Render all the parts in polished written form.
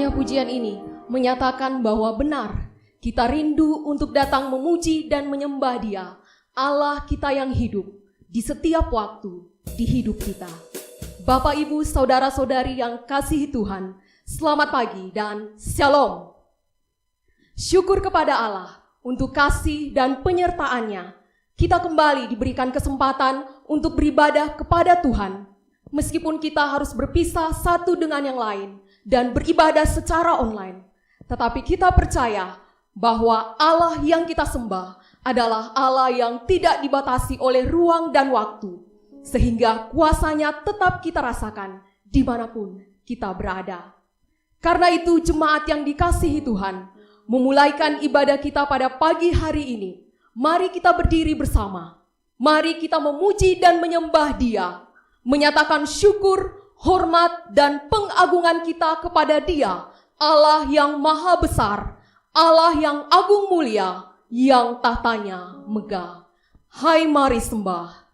indahnya pujian ini menyatakan bahwa benar kita rindu untuk datang memuji dan menyembah Dia, Allah kita yang hidup di setiap waktu di hidup kita. Bapak, Ibu, saudara-saudari yang kasihi Tuhan, selamat pagi dan shalom. Syukur kepada Allah untuk kasih dan penyertaan-Nya. Kita kembali diberikan kesempatan untuk beribadah kepada Tuhan, meskipun kita harus berpisah satu dengan yang lain dan beribadah secara online. Tetapi kita percaya bahwa Allah yang kita sembah adalah Allah yang tidak dibatasi oleh ruang dan waktu, sehingga kuasanya tetap kita rasakan dimanapun kita berada. Karena itu jemaat yang dikasihi Tuhan, memulaikan ibadah kita pada pagi hari ini, mari kita berdiri bersama. Mari kita memuji dan menyembah Dia, menyatakan syukur, hormat, dan pengagungan kita kepada Dia, Allah yang maha besar, Allah yang agung mulia, yang tahtanya megah. Hai, mari sembah.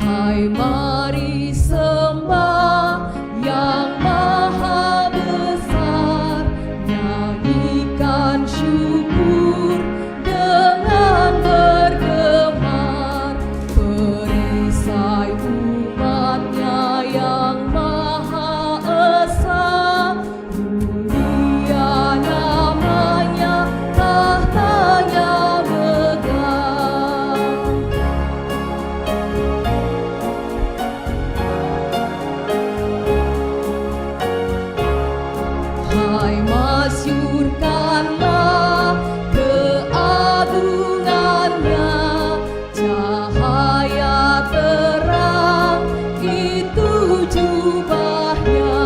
Hai, mari sembah yang maha besar, nyanyikan syukur dengan bergemar, perisai umatnya yang maha esa, mulia namanya, tahtanya megah. Hai, masyurkanlah keagungannya, cahaya terang itu jubahnya,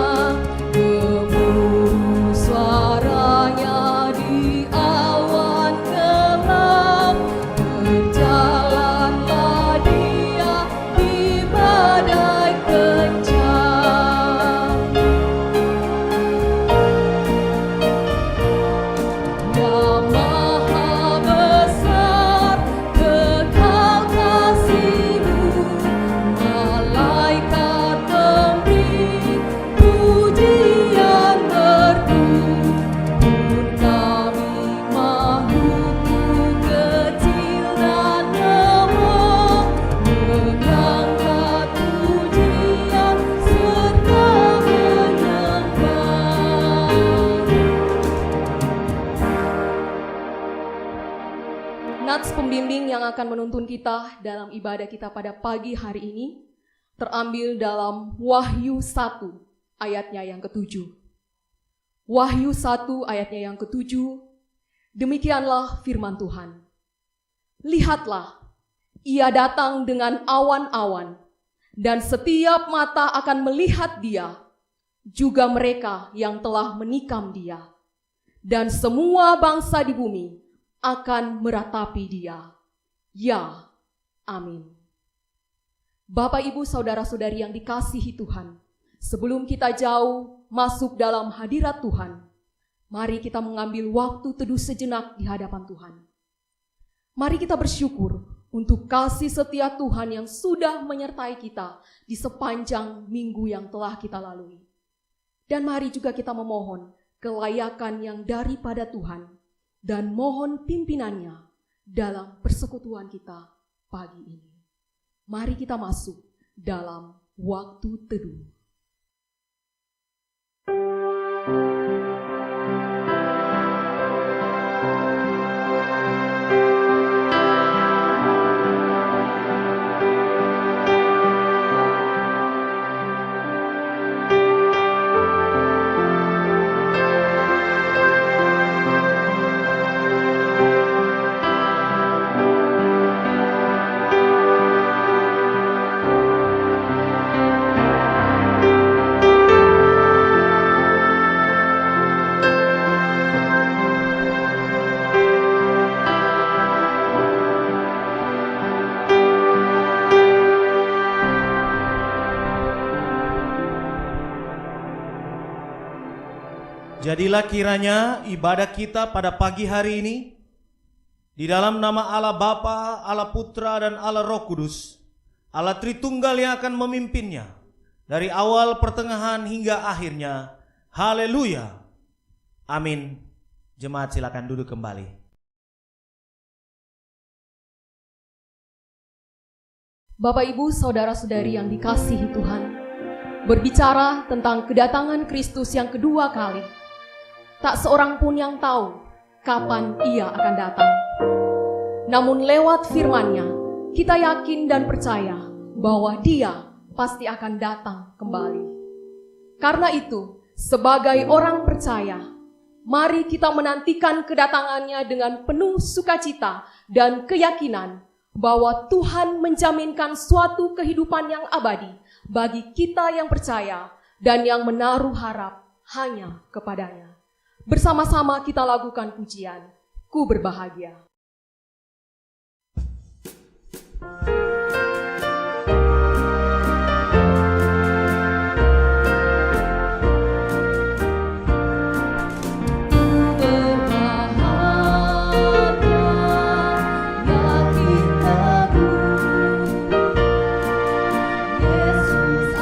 gemuruh suaranya di awan gelap, berjalanlah Dia di badai kencang. Yang maha besar kekal kasih-Mu, malaikat memberi pujian merdu, pun kami makhluk kecil dan lemah, mengangkat pujian serta menyembah. Nats pembimbing yang akan menuntun kita dalam ibadah kita pada pagi hari ini terambil dalam Wahyu 1 ayatnya yang ke-7. Wahyu 1 ayatnya yang ke-7, demikianlah firman Tuhan. Lihatlah, Ia datang dengan awan-awan, dan setiap mata akan melihat Dia, juga mereka yang telah menikam Dia, dan semua bangsa di bumi akan meratapi Dia. Ya, amin. Bapak, Ibu, saudara-saudari yang dikasihi Tuhan, sebelum kita jauh masuk dalam hadirat Tuhan, mari kita mengambil waktu teduh sejenak di hadapan Tuhan. Mari kita bersyukur untuk kasih setia Tuhan yang sudah menyertai kita di sepanjang minggu yang telah kita lalui. Dan mari juga kita memohon kelayakan yang daripada Tuhan, dan mohon pimpinannya dalam persekutuan kita pagi ini. Mari kita masuk dalam waktu teduh. Jadilah kiranya ibadah kita pada pagi hari ini di dalam nama Allah Bapa, Allah Putra, dan Allah Roh Kudus, Allah Tritunggal yang akan memimpinnya dari awal, pertengahan, hingga akhirnya. Haleluya. Amin. Jemaat silakan duduk kembali. Bapak, Ibu, Saudara-saudari yang dikasihi Tuhan, berbicara tentang kedatangan Kristus yang kedua kali, tak seorang pun yang tahu kapan Ia akan datang. Namun lewat firman-Nya, kita yakin dan percaya bahwa Dia pasti akan datang kembali. Karena itu, sebagai orang percaya, mari kita menantikan kedatangannya dengan penuh sukacita dan keyakinan bahwa Tuhan menjaminkan suatu kehidupan yang abadi bagi kita yang percaya dan yang menaruh harap hanya kepadanya. Bersama-sama kita lakukan pujian, Ku Berbahagia. Yesus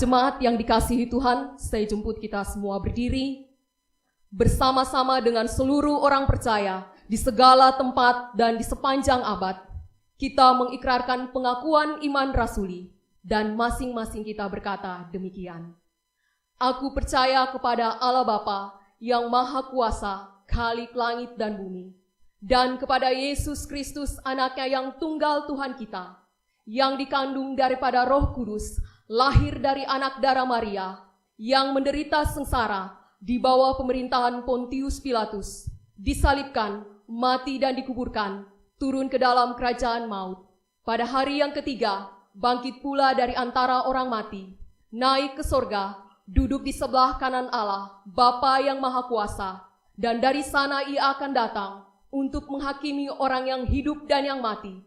Jemaat yang dikasihi Tuhan, saya jemput kita semua berdiri bersama-sama dengan seluruh orang percaya di segala tempat dan di sepanjang abad. Kita mengikrarkan pengakuan iman rasuli dan masing-masing kita berkata demikian. Aku percaya kepada Allah Bapa yang Maha Kuasa, Khalik langit dan bumi, dan kepada Yesus Kristus anaknya yang tunggal Tuhan kita, yang dikandung daripada Roh Kudus, lahir dari anak darah Maria, yang menderita sengsara di bawah pemerintahan Pontius Pilatus, disalibkan, mati dan dikuburkan, turun ke dalam kerajaan maut. Pada hari yang ketiga, bangkit pula dari antara orang mati, naik ke sorga, duduk di sebelah kanan Allah, Bapa yang Maha Kuasa, dan dari sana ia akan datang untuk menghakimi orang yang hidup dan yang mati.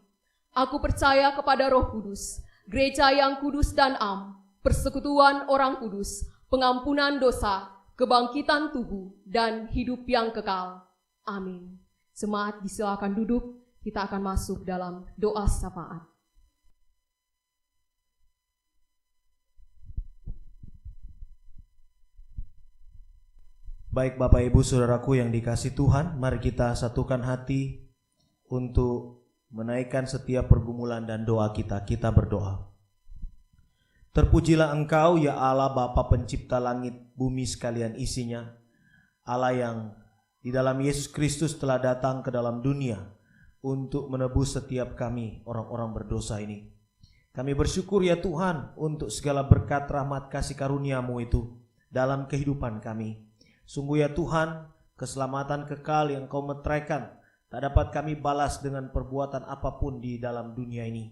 Aku percaya kepada Roh Kudus, gereja yang kudus dan am, persekutuan orang kudus, pengampunan dosa, kebangkitan tubuh, dan hidup yang kekal. Amin. Jemaat disilakan duduk, kita akan masuk dalam doa syafaat. Baik Bapak Ibu Saudaraku yang dikasihi Tuhan, mari kita satukan hati untuk menaikkan setiap pergumulan dan doa kita. Kita berdoa. Terpujilah Engkau ya Allah Bapa pencipta langit bumi sekalian isinya, Allah yang di dalam Yesus Kristus telah datang ke dalam dunia untuk menebus setiap kami orang-orang berdosa ini. Kami bersyukur ya Tuhan untuk segala berkat rahmat kasih karunia-Mu itu dalam kehidupan kami. Sungguh ya Tuhan, keselamatan kekal yang Kau meteraikan tak dapat kami balas dengan perbuatan apapun di dalam dunia ini.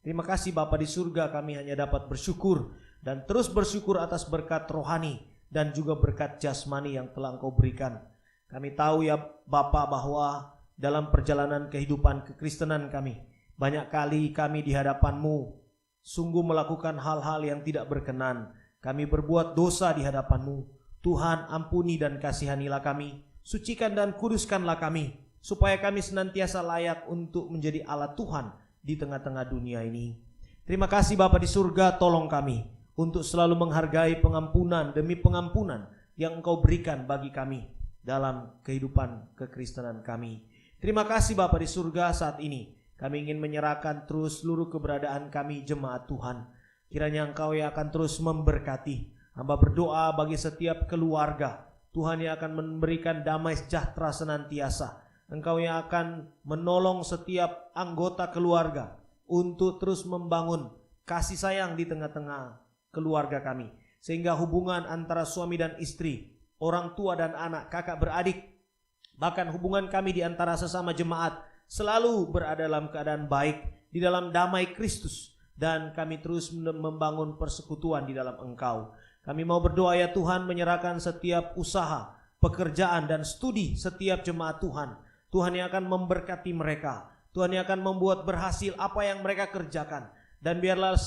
Terima kasih Bapa di surga, kami hanya dapat bersyukur dan terus bersyukur atas berkat rohani dan juga berkat jasmani yang telah Engkau berikan. Kami tahu ya Bapa bahwa dalam perjalanan kehidupan kekristenan kami, banyak kali kami di hadapan-Mu sungguh melakukan hal-hal yang tidak berkenan. Kami berbuat dosa di hadapan-Mu. Tuhan, ampuni dan kasihanilah kami, sucikan dan kuduskanlah kami, supaya kami senantiasa layak untuk menjadi alat Tuhan di tengah-tengah dunia ini. Terima kasih Bapa di surga, tolong kami untuk selalu menghargai pengampunan demi pengampunan yang Engkau berikan bagi kami dalam kehidupan kekristenan kami. Terima kasih Bapa di surga, saat ini kami ingin menyerahkan terus seluruh keberadaan kami jemaat Tuhan. Kiranya Engkau yang akan terus memberkati. Hamba berdoa bagi setiap keluarga, Tuhan yang akan memberikan damai sejahtera senantiasa. Engkau yang akan menolong setiap anggota keluarga untuk terus membangun kasih sayang di tengah-tengah keluarga kami. Sehingga hubungan antara suami dan istri, orang tua dan anak, kakak beradik, bahkan hubungan kami di antara sesama jemaat selalu berada dalam keadaan baik, di dalam damai Kristus. Dan kami terus membangun persekutuan di dalam Engkau. Kami mau berdoa ya Tuhan, menyerahkan setiap usaha, pekerjaan dan studi setiap jemaat Tuhan. Tuhan yang akan memberkati mereka. Tuhan yang akan membuat berhasil apa yang mereka kerjakan. Dan biarlah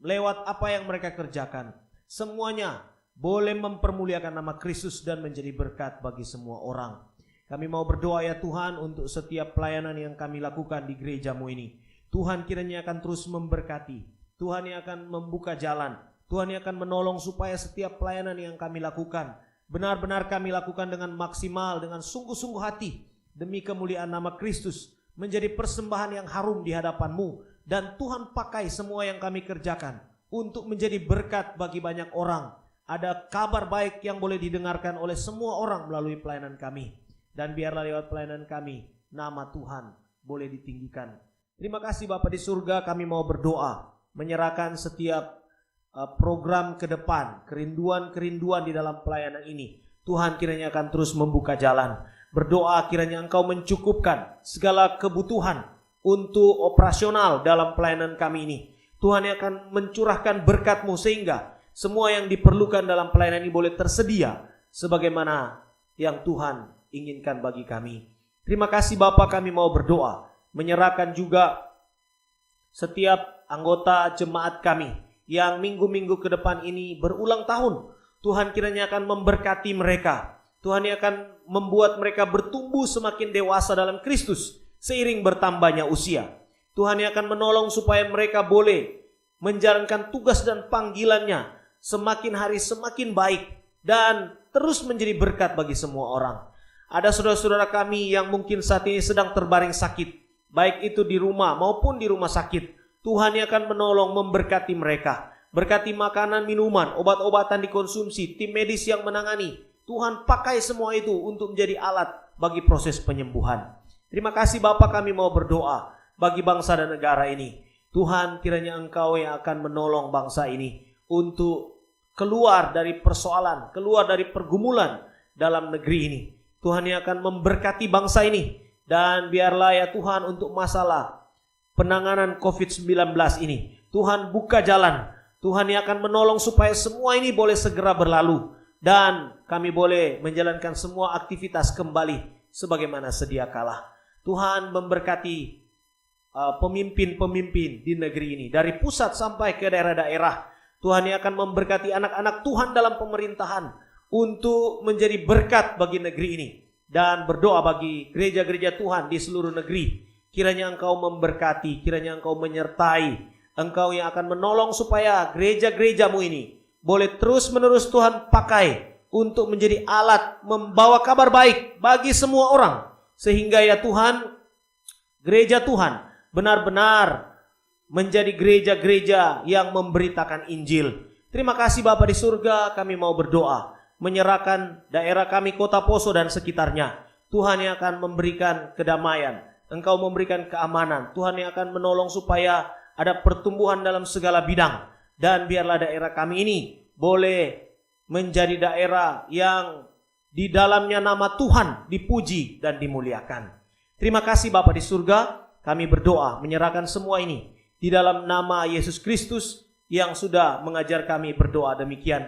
lewat apa yang mereka kerjakan, semuanya boleh mempermuliakan nama Kristus dan menjadi berkat bagi semua orang. Kami mau berdoa ya Tuhan untuk setiap pelayanan yang kami lakukan di gereja-Mu ini. Tuhan kiranya akan terus memberkati. Tuhan yang akan membuka jalan. Tuhan yang akan menolong supaya setiap pelayanan yang kami lakukan benar-benar kami lakukan dengan maksimal, dengan sungguh-sungguh hati, demi kemuliaan nama Kristus, menjadi persembahan yang harum di hadapan-Mu. Dan Tuhan pakai semua yang kami kerjakan untuk menjadi berkat bagi banyak orang. Ada kabar baik yang boleh didengarkan oleh semua orang melalui pelayanan kami. Dan biarlah lewat pelayanan kami, nama Tuhan boleh ditinggikan. Terima kasih Bapa di surga, kami mau berdoa, menyerahkan setiap program ke depan, kerinduan-kerinduan di dalam pelayanan ini. Tuhan kiranya akan terus membuka jalan. Berdoa kiranya Engkau mencukupkan segala kebutuhan untuk operasional dalam pelayanan kami ini. Tuhan yang akan mencurahkan berkat-Mu sehingga semua yang diperlukan dalam pelayanan ini boleh tersedia sebagaimana yang Tuhan inginkan bagi kami. Terima kasih Bapa, kami mau berdoa, menyerahkan juga setiap anggota jemaat kami yang minggu-minggu ke depan ini berulang tahun. Tuhan kiranya akan memberkati mereka. Tuhan yang akan membuat mereka bertumbuh semakin dewasa dalam Kristus seiring bertambahnya usia. Tuhan yang akan menolong supaya mereka boleh menjalankan tugas dan panggilannya semakin hari semakin baik dan terus menjadi berkat bagi semua orang. Ada saudara-saudara kami yang mungkin saat ini sedang terbaring sakit, baik itu di rumah maupun di rumah sakit. Tuhan yang akan menolong memberkati mereka. Berkati makanan, minuman, obat-obatan dikonsumsi, tim medis yang menangani. Tuhan pakai semua itu untuk menjadi alat bagi proses penyembuhan. Terima kasih Bapa, kami mau berdoa bagi bangsa dan negara ini. Tuhan, kiranya Engkau yang akan menolong bangsa ini untuk keluar dari persoalan, keluar dari pergumulan dalam negeri ini. Tuhan yang akan memberkati bangsa ini. Dan biarlah ya Tuhan untuk masalah penanganan COVID-19 ini, Tuhan buka jalan. Tuhan yang akan menolong supaya semua ini boleh segera berlalu. Dan kami boleh menjalankan semua aktivitas kembali sebagaimana sedia kala. Tuhan memberkati pemimpin-pemimpin di negeri ini, dari pusat sampai ke daerah-daerah. Tuhan yang akan memberkati anak-anak Tuhan dalam pemerintahan untuk menjadi berkat bagi negeri ini. Dan berdoa bagi gereja-gereja Tuhan di seluruh negeri. Kiranya Engkau memberkati, kiranya Engkau menyertai. Engkau yang akan menolong supaya gereja-gerejamu ini boleh terus-menerus Tuhan pakai untuk menjadi alat membawa kabar baik bagi semua orang. Sehingga ya Tuhan, gereja Tuhan benar-benar menjadi gereja-gereja yang memberitakan Injil. Terima kasih Bapa di surga, kami mau berdoa, menyerahkan daerah kami Kota Poso dan sekitarnya. Tuhan yang akan memberikan kedamaian, Engkau memberikan keamanan. Tuhan yang akan menolong supaya ada pertumbuhan dalam segala bidang. Dan biarlah daerah kami ini boleh menjadi daerah yang di dalamnya nama Tuhan dipuji dan dimuliakan. Terima kasih Bapa di surga, kami berdoa menyerahkan semua ini di dalam nama Yesus Kristus yang sudah mengajar kami berdoa demikian.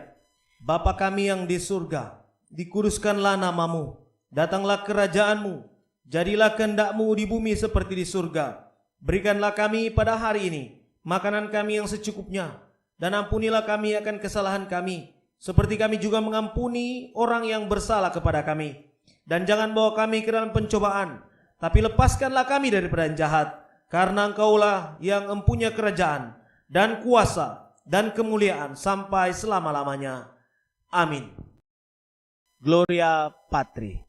Bapa kami yang di surga, dikuduskanlah namamu, datanglah kerajaanmu, jadilah kehendak-Mu di bumi seperti di surga. Berikanlah kami pada hari ini makanan kami yang secukupnya, dan ampunilah kami akan kesalahan kami, seperti kami juga mengampuni orang yang bersalah kepada kami. Dan jangan bawa kami ke dalam pencobaan, tapi lepaskanlah kami daripada yang jahat, karena Engkaulah yang mempunyai kerajaan dan kuasa dan kemuliaan sampai selama-lamanya. Amin. Gloria Patri.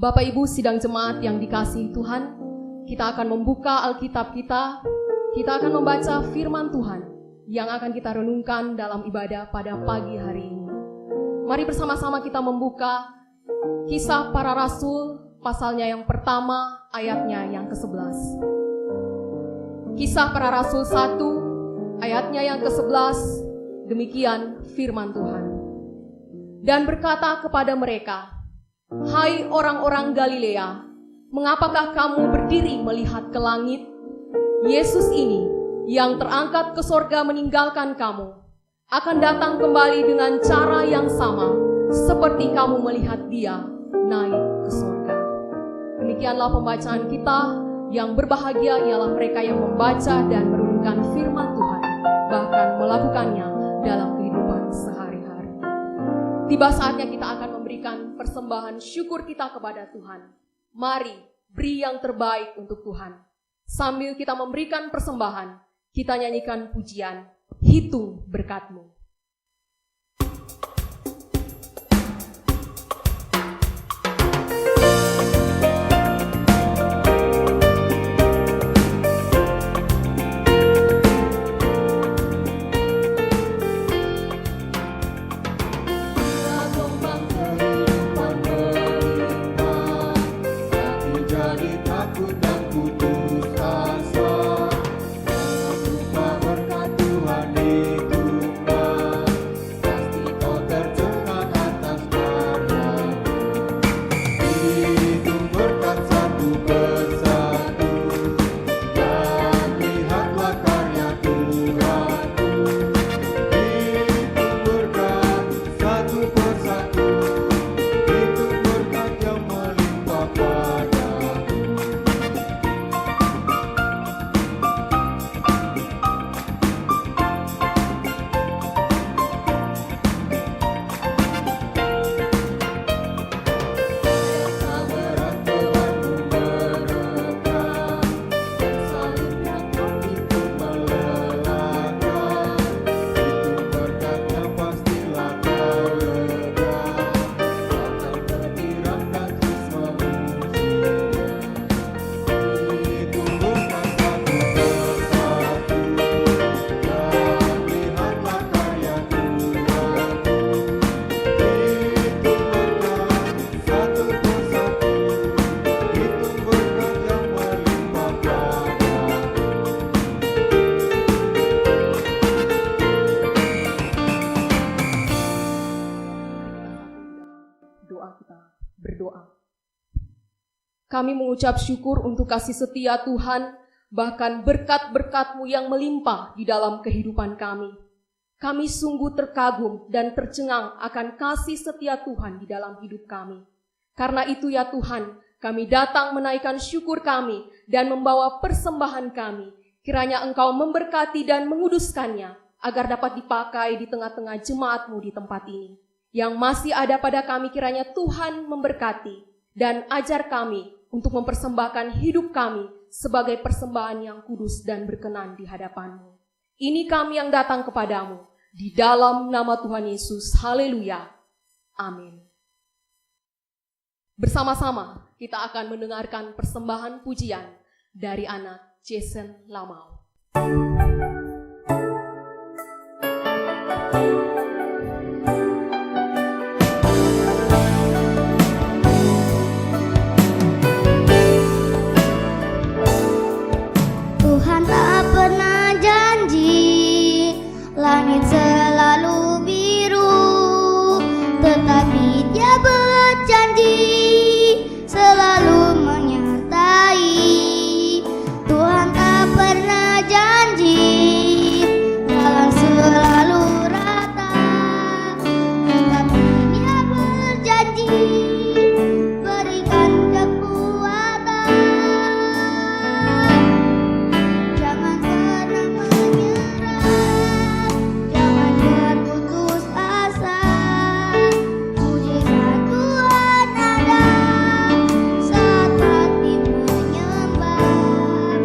Bapak Ibu sidang jemaat yang dikasihi Tuhan, kita akan membuka Alkitab kita akan membaca firman Tuhan yang akan kita renungkan dalam ibadah pada pagi hari ini. Mari bersama-sama kita membuka Kisah Para Rasul pasalnya yang pertama, ayatnya yang ke-11. Kisah Para Rasul 1, ayatnya yang ke-11, demikian firman Tuhan. Dan berkata kepada mereka, "Hai orang-orang Galilea, mengapakah kamu berdiri melihat ke langit? Yesus ini yang terangkat ke sorga meninggalkan kamu, akan datang kembali dengan cara yang sama seperti kamu melihat dia naik ke sorga." Demikianlah pembacaan kita. Yang berbahagia ialah mereka yang membaca dan merenungkan firman Tuhan, bahkan melakukannya dalam kehidupan sehari-hari. Tiba saatnya kita akan memberikan persembahan syukur kita kepada Tuhan. Mari beri yang terbaik untuk Tuhan. Sambil kita memberikan persembahan, kita nyanyikan pujian, "Hitung berkat-Mu." Aku Sama-sama kita berdoa. Kami mengucap syukur untuk kasih setia Tuhan, bahkan berkat-berkat-Mu yang melimpah di dalam kehidupan kami. Kami sungguh terkagum dan tercengang akan kasih setia Tuhan di dalam hidup kami. Karena itu ya Tuhan, kami datang menaikkan syukur kami dan membawa persembahan kami. Kiranya Engkau memberkati dan menguduskannya, agar dapat dipakai di tengah-tengah jemaat-Mu di tempat ini. Yang masih ada pada kami kiranya Tuhan memberkati dan ajar kami untuk mempersembahkan hidup kami sebagai persembahan yang kudus dan berkenan di hadapan-Mu. Ini kami yang datang kepadamu, di dalam nama Tuhan Yesus. Haleluya. Amin. Bersama-sama kita akan mendengarkan persembahan pujian dari anak Jason Lamau. Langit selalu biru, tetapi Dia berjanji selalu menyertai. Tuhan tak pernah janji jalan selalu rata, tetapi Dia berjanji berikan kekuatan. Jangan pernah menyerah, jangan berputus asa. Mujizat Tuhan ada saat hati menyembah.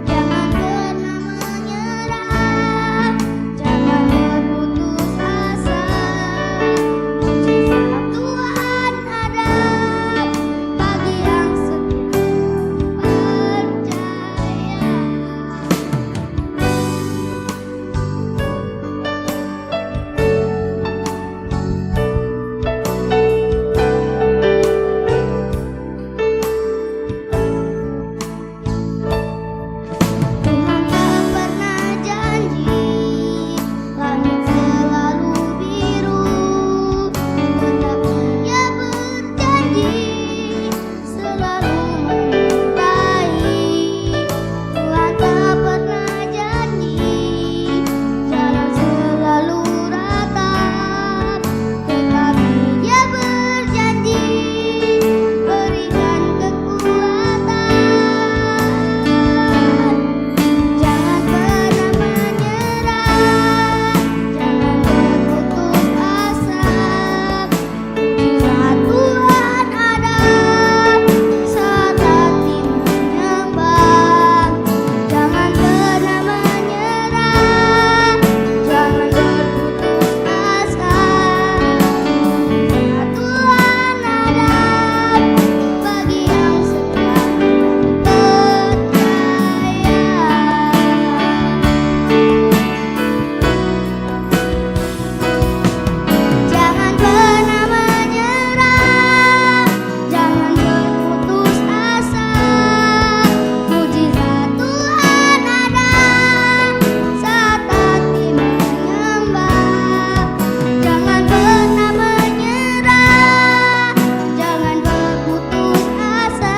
Jangan pernah menyerah, jangan berputus asa. Mujizat Tuhan ada bagi yang setia percaya. Tuhan tak pernah janji langit selalu biru, tetapi Dia berjanji selalu menyertai. Tuhan tak pernah janji jalan selalu rata, tetapi Dia berjanji berikan kekuatan. Jangan pernah menyerah, jangan berputus asa. Mujizat Tuhan ada saat hati menyembah. Jangan pernah menyerah, jangan berputus asa. Mujizat Tuhan ada bagi yang setia percaya. Jangan pernah menyerah, jangan berputus asa. Mujizat Tuhan ada saat hati menyembah. Jangan pernah menyerah, jangan berputus asa.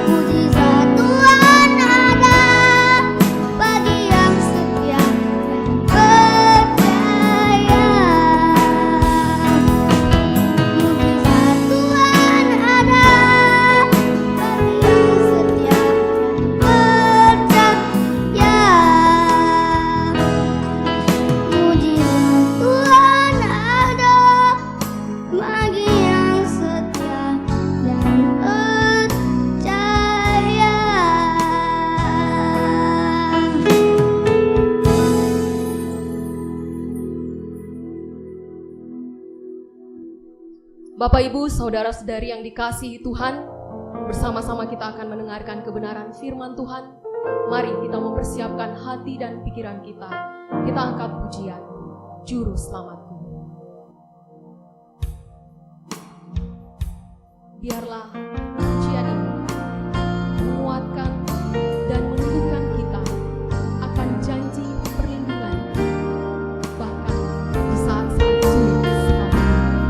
Mujizat Tuhan ada bagi yang setia dan percaya. Mujizat Tuhan ada bagi yang setia dan percaya. Mujizat Tuhan ada bagi yang setia dan percaya. Bapak, Ibu, Saudara-saudari yang dikasihi Tuhan, bersama-sama kita akan mendengarkan kebenaran firman Tuhan. Mari kita mempersiapkan hati dan pikiran kita. Kita angkat pujian, Juru Selamatku. Biarlah pujian ini menguatkan dan meneguhkan kita akan janji perlindungan, bahkan di saat-saat sulit sekalipun.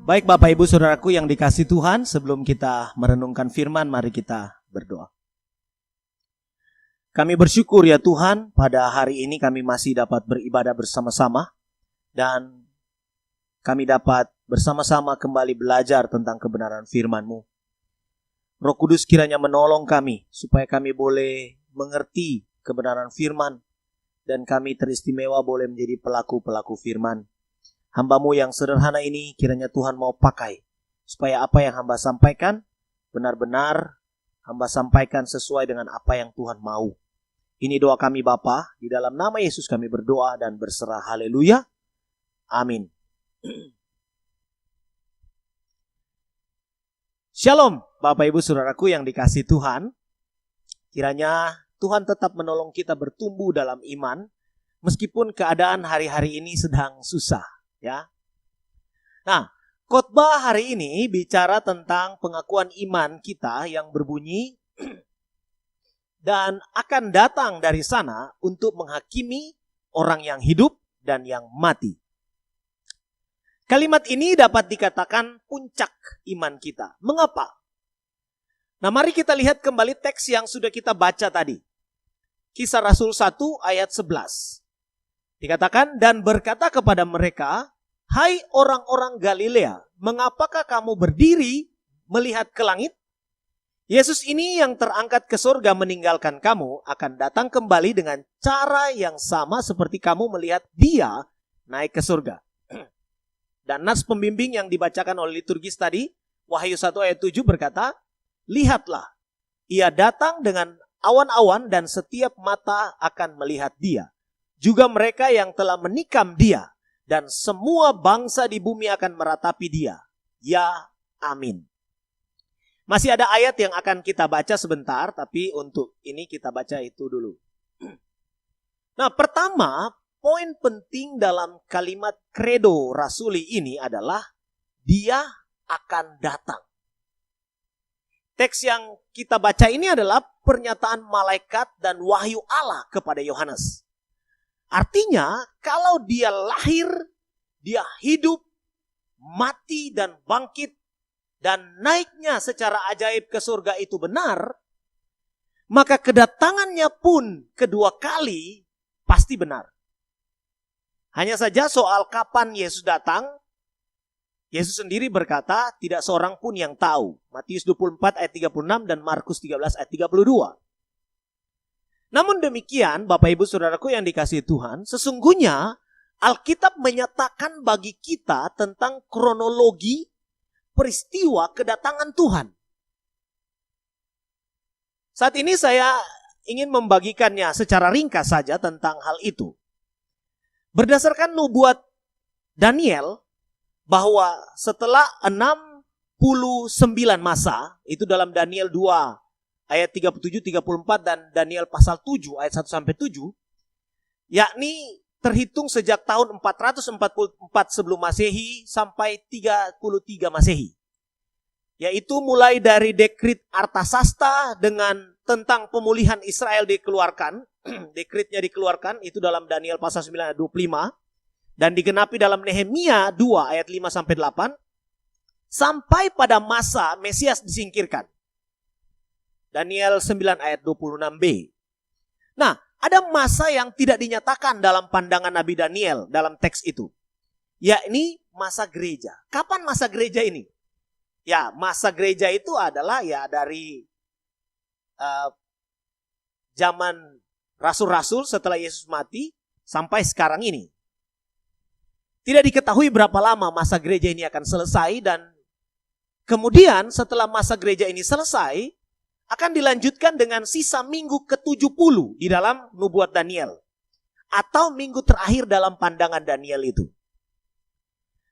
Baik Bapak Ibu Saudaraku yang dikasihi Tuhan, sebelum kita merenungkan firman, mari kita berdoa. Kami bersyukur ya Tuhan, pada hari ini kami masih dapat beribadah bersama-sama. Dan kami dapat bersama-sama kembali belajar tentang kebenaran firman-Mu. Roh Kudus kiranya menolong kami, supaya kami boleh mengerti kebenaran firman. Dan kami teristimewa boleh menjadi pelaku-pelaku firman. Hamba-Mu yang sederhana ini kiranya Tuhan mau pakai, supaya apa yang hamba sampaikan, benar-benar hamba sampaikan sesuai dengan apa yang Tuhan mau. Ini doa kami Bapa, di dalam nama Yesus kami berdoa dan berserah. Haleluya. Amin. Shalom Bapak Ibu Saudaraku yang dikasihi Tuhan. Kiranya Tuhan tetap menolong kita bertumbuh dalam iman, meskipun keadaan hari-hari ini sedang susah. Ya. Nah, khotbah hari ini bicara tentang pengakuan iman kita yang berbunyi dan akan datang dari sana untuk menghakimi orang yang hidup dan yang mati. Kalimat ini dapat dikatakan puncak iman kita. Mengapa? Nah, mari kita lihat kembali teks yang sudah kita baca tadi. Kisah Rasul 1 ayat 11. Dikatakan, dan berkata kepada mereka, hai orang-orang Galilea, mengapakah kamu berdiri melihat ke langit? Yesus ini yang terangkat ke surga meninggalkan kamu akan datang kembali dengan cara yang sama seperti kamu melihat dia naik ke surga. Dan nas pembimbing yang dibacakan oleh liturgis tadi, Wahyu 1 ayat 7 berkata, lihatlah, ia datang dengan awan-awan dan setiap mata akan melihat dia. Juga mereka yang telah menikam dia, dan semua bangsa di bumi akan meratapi dia. Ya, amin. Masih ada ayat yang akan kita baca sebentar, tapi untuk ini kita baca itu dulu. Nah, pertama, poin penting dalam kalimat kredo rasuli ini adalah dia akan datang. Teks yang kita baca ini adalah pernyataan malaikat dan wahyu Allah kepada Yohanes. Artinya, kalau dia lahir, dia hidup, mati dan bangkit, dan naiknya secara ajaib ke surga itu benar, maka kedatangannya pun kedua kali pasti benar. Hanya saja soal kapan Yesus datang, Yesus sendiri berkata, tidak seorang pun yang tahu. Matius 24 ayat 36 dan Markus 13 ayat 32. Namun demikian, Bapak Ibu Saudaraku yang dikasihi Tuhan, sesungguhnya Alkitab menyatakan bagi kita tentang kronologi peristiwa kedatangan Tuhan. Saat ini saya ingin membagikannya secara ringkas saja tentang hal itu. Berdasarkan nubuat Daniel, bahwa setelah 69 masa, itu dalam Daniel 2 ayat 37-34 dan Daniel pasal 7 ayat 1-7, yakni terhitung sejak tahun 444 sebelum Masehi sampai 33 Masehi. Yaitu mulai dari dekrit Artasasta dengan tentang pemulihan Israel dikeluarkan, dekritnya dikeluarkan itu dalam Daniel pasal 9 ayat 25 dan digenapi dalam Nehemia 2 ayat 5-8 sampai pada masa Mesias disingkirkan. Daniel 9 ayat 26b. Nah, ada masa yang tidak dinyatakan dalam pandangan Nabi Daniel dalam teks itu. Yakni masa gereja. Kapan masa gereja ini? Ya, masa gereja itu adalah ya dari zaman rasul-rasul setelah Yesus mati sampai sekarang ini. Tidak diketahui berapa lama masa gereja ini akan selesai dan kemudian setelah masa gereja ini selesai, akan dilanjutkan dengan sisa minggu ke-70 di dalam nubuat Daniel. Atau minggu terakhir dalam pandangan Daniel itu.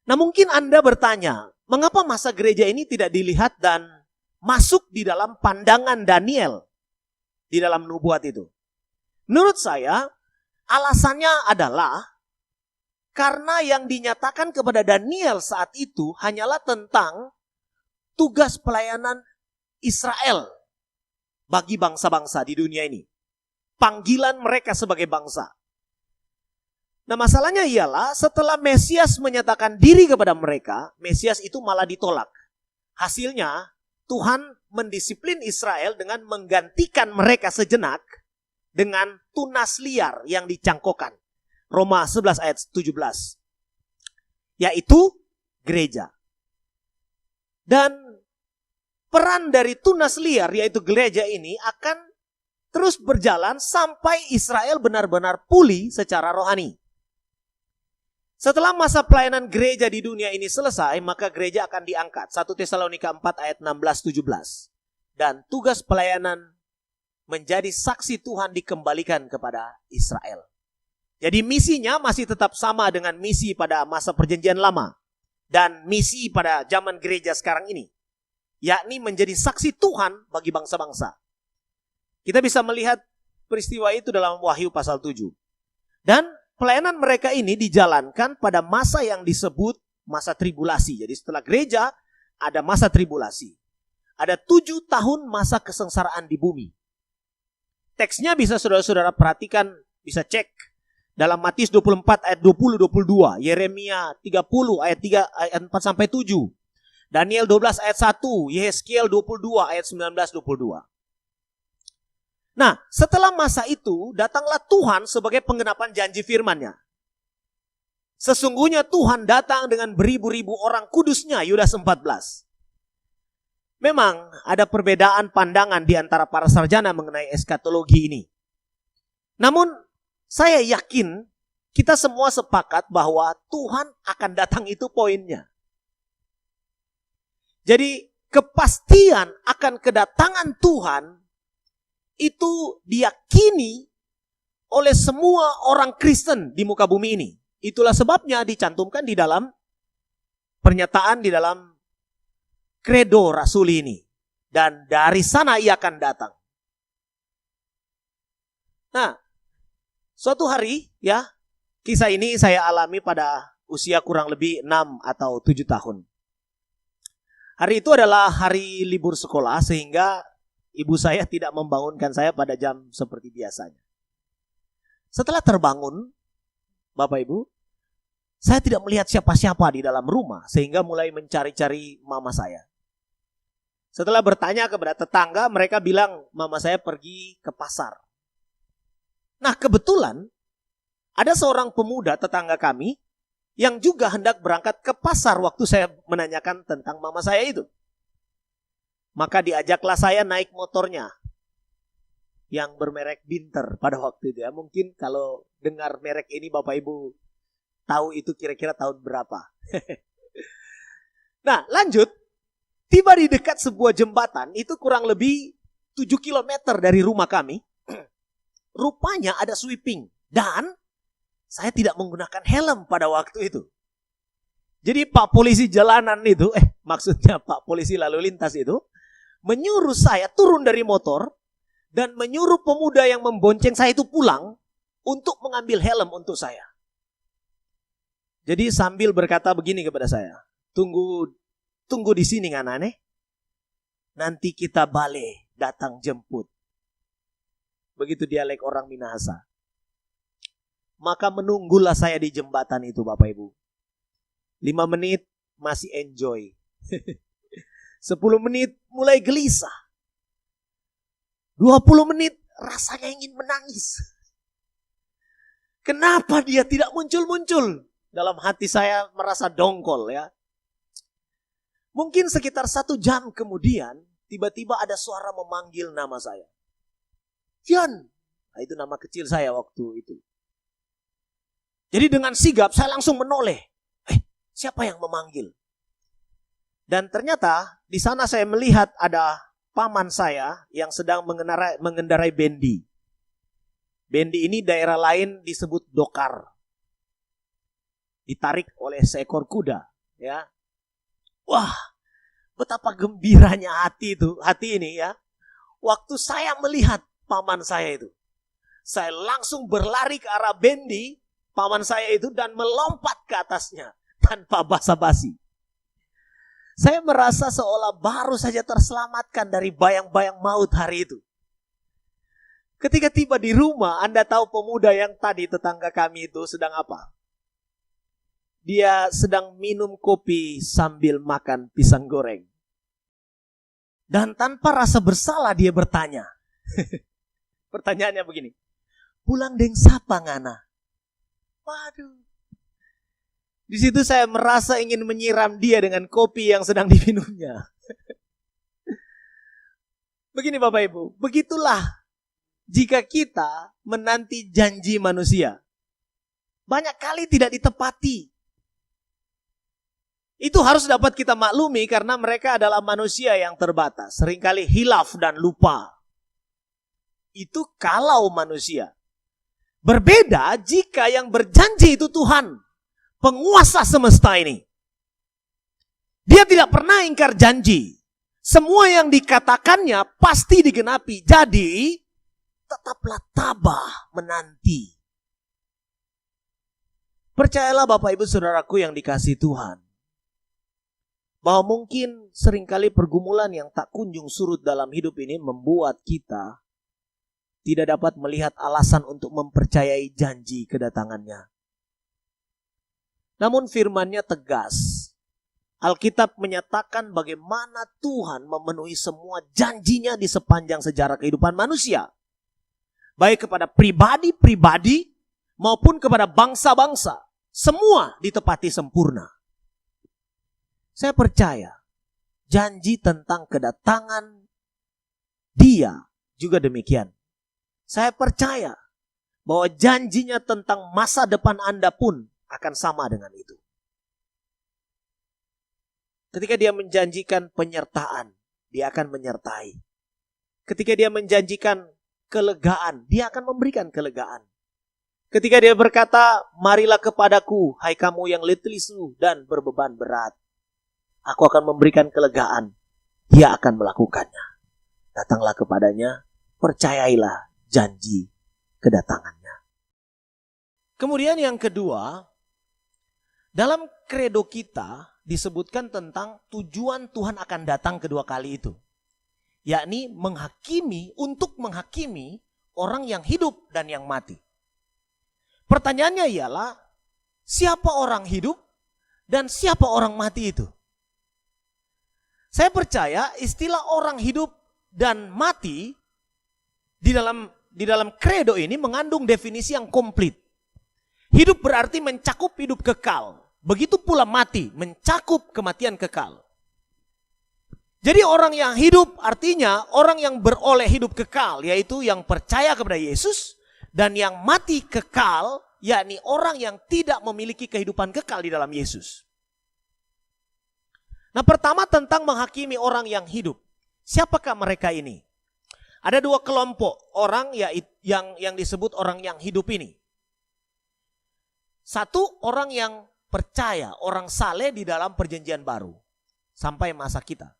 Nah mungkin Anda bertanya, mengapa masa gereja ini tidak dilihat dan masuk di dalam pandangan Daniel di dalam nubuat itu? Menurut saya, alasannya adalah karena yang dinyatakan kepada Daniel saat itu hanyalah tentang tugas pelayanan Israel bagi bangsa-bangsa di dunia ini. Panggilan mereka sebagai bangsa. Nah masalahnya ialah setelah Mesias menyatakan diri kepada mereka, Mesias itu malah ditolak. Hasilnya Tuhan mendisiplin Israel dengan menggantikan mereka sejenak dengan tunas liar yang dicangkokkan. Roma 11 ayat 17. Yaitu gereja. Dan peran dari tunas liar yaitu gereja ini akan terus berjalan sampai Israel benar-benar pulih secara rohani. Setelah masa pelayanan gereja di dunia ini selesai, maka gereja akan diangkat. 1 Tesalonika 4 ayat 16-17. Dan tugas pelayanan menjadi saksi Tuhan dikembalikan kepada Israel. Jadi misinya masih tetap sama dengan misi pada masa perjanjian lama. Dan misi pada zaman gereja sekarang ini. Yakni menjadi saksi Tuhan bagi bangsa-bangsa. Kita bisa melihat peristiwa itu dalam Wahyu pasal 7. Dan pelayanan mereka ini dijalankan pada masa yang disebut masa tribulasi. Jadi setelah gereja ada masa tribulasi. Ada 7 tahun masa kesengsaraan di bumi. Teksnya bisa saudara-saudara perhatikan, bisa cek. Dalam Matius 24 ayat 20-22. Yeremia 30 ayat 4-7. Daniel 12 ayat 1. Yehezkiel 22 ayat 19-22. Nah, setelah masa itu, datanglah Tuhan sebagai penggenapan janji firman-Nya. Sesungguhnya Tuhan datang dengan beribu-ribu orang kudusnya, Yudas 14. Memang ada perbedaan pandangan di antara para sarjana mengenai eskatologi ini. Namun, saya yakin kita semua sepakat bahwa Tuhan akan datang itu poinnya. Jadi, kepastian akan kedatangan Tuhan itu diyakini oleh semua orang Kristen di muka bumi ini. Itulah sebabnya dicantumkan di dalam pernyataan di dalam kredo Rasul ini. Dan dari sana ia akan datang. Nah, suatu hari ya, kisah ini saya alami pada usia kurang lebih 6 atau 7 tahun. Hari itu adalah hari libur sekolah sehingga ibu saya tidak membangunkan saya pada jam seperti biasanya. Setelah terbangun, Bapak Ibu, saya tidak melihat siapa-siapa di dalam rumah sehingga mulai mencari-cari mama saya. Setelah bertanya kepada tetangga, mereka bilang mama saya pergi ke pasar. Nah, kebetulan ada seorang pemuda tetangga kami yang juga hendak berangkat ke pasar waktu saya menanyakan tentang mama saya itu. Maka diajaklah saya naik motornya yang bermerek Binter pada waktu itu ya. Mungkin kalau dengar merek ini Bapak Ibu tahu itu kira-kira tahun berapa. Nah lanjut, tiba di dekat sebuah jembatan itu kurang lebih 7 km dari rumah kami. Rupanya ada sweeping dan saya tidak menggunakan helm pada waktu itu. Jadi Pak Polisi jalanan itu, maksudnya Pak Polisi lalu lintas itu, menyuruh saya turun dari motor dan menyuruh pemuda yang membonceng saya itu pulang untuk mengambil helm untuk saya. Jadi sambil berkata begini kepada saya, tunggu di sini nganane, nanti kita balik datang jemput. Begitu dialek orang Minahasa. Maka menunggulah saya di jembatan itu Bapak Ibu. 5 menit masih enjoy. 10 menit mulai gelisah. 20 menit rasanya ingin menangis. Kenapa dia tidak muncul-muncul? Dalam hati saya merasa dongkol ya. Mungkin sekitar 1 jam kemudian, tiba-tiba ada suara memanggil nama saya. Fian, nah, itu nama kecil saya waktu itu. Jadi dengan sigap saya langsung menoleh. Siapa yang memanggil? Dan ternyata di sana saya melihat ada paman saya yang sedang mengendarai bendi. Bendi ini daerah lain disebut dokar. Ditarik oleh seekor kuda, ya. Wah, betapa gembiranya hati ini ya. Waktu saya melihat paman saya itu, saya langsung berlari ke arah bendi paman saya itu dan melompat ke atasnya tanpa basa-basi. Saya merasa seolah baru saja terselamatkan dari bayang-bayang maut hari itu. Ketika tiba di rumah, Anda tahu pemuda yang tadi tetangga kami itu sedang apa? Dia sedang minum kopi sambil makan pisang goreng. Dan tanpa rasa bersalah dia bertanya. Pertanyaannya begini. Pulang deng sapa ngana? Waduh. Di situ saya merasa ingin menyiram dia dengan kopi yang sedang diminumnya. Begini Bapak Ibu, begitulah jika kita menanti janji manusia. Banyak kali tidak ditepati. Itu harus dapat kita maklumi karena mereka adalah manusia yang terbatas. Seringkali hilaf dan lupa. Itu kalau manusia. Berbeda jika yang berjanji itu Tuhan, penguasa semesta ini. Dia tidak pernah ingkar janji. Semua yang dikatakannya pasti digenapi. Jadi, tetaplah tabah menanti. Percayalah Bapak Ibu Saudaraku yang dikasihi Tuhan. Bahwa mungkin seringkali pergumulan yang tak kunjung surut dalam hidup ini membuat kita tidak dapat melihat alasan untuk mempercayai janji kedatangannya. Namun firman-Nya tegas. Alkitab menyatakan bagaimana Tuhan memenuhi semua janjinya di sepanjang sejarah kehidupan manusia. Baik kepada pribadi-pribadi maupun kepada bangsa-bangsa. Semua ditepati sempurna. Saya percaya janji tentang kedatangan Dia juga demikian. Saya percaya bahwa janjinya tentang masa depan Anda pun akan sama dengan itu. Ketika Dia menjanjikan penyertaan, Dia akan menyertai. Ketika Dia menjanjikan kelegaan, Dia akan memberikan kelegaan. Ketika Dia berkata, marilah kepadaku, hai kamu yang letih lesu dan berbeban berat. Aku akan memberikan kelegaan. Dia akan melakukannya. Datanglah kepadanya, percayailah janji kedatangannya. Kemudian yang kedua, dalam kredo kita disebutkan tentang tujuan Tuhan akan datang kedua kali itu. Yakni untuk menghakimi orang yang hidup dan yang mati. Pertanyaannya ialah, siapa orang hidup dan siapa orang mati itu? Saya percaya istilah orang hidup dan mati di dalam kredo ini mengandung definisi yang komplit. Hidup berarti mencakup hidup kekal. Begitu pula mati, mencakup kematian kekal. Jadi orang yang hidup artinya orang yang beroleh hidup kekal, yaitu yang percaya kepada Yesus. Dan yang mati kekal, yakni orang yang tidak memiliki kehidupan kekal di dalam Yesus. Nah, pertama tentang menghakimi orang yang hidup. Siapakah mereka ini? Ada dua kelompok orang yang disebut orang yang hidup ini. Satu, orang yang percaya, orang saleh di dalam perjanjian baru. Sampai masa kita.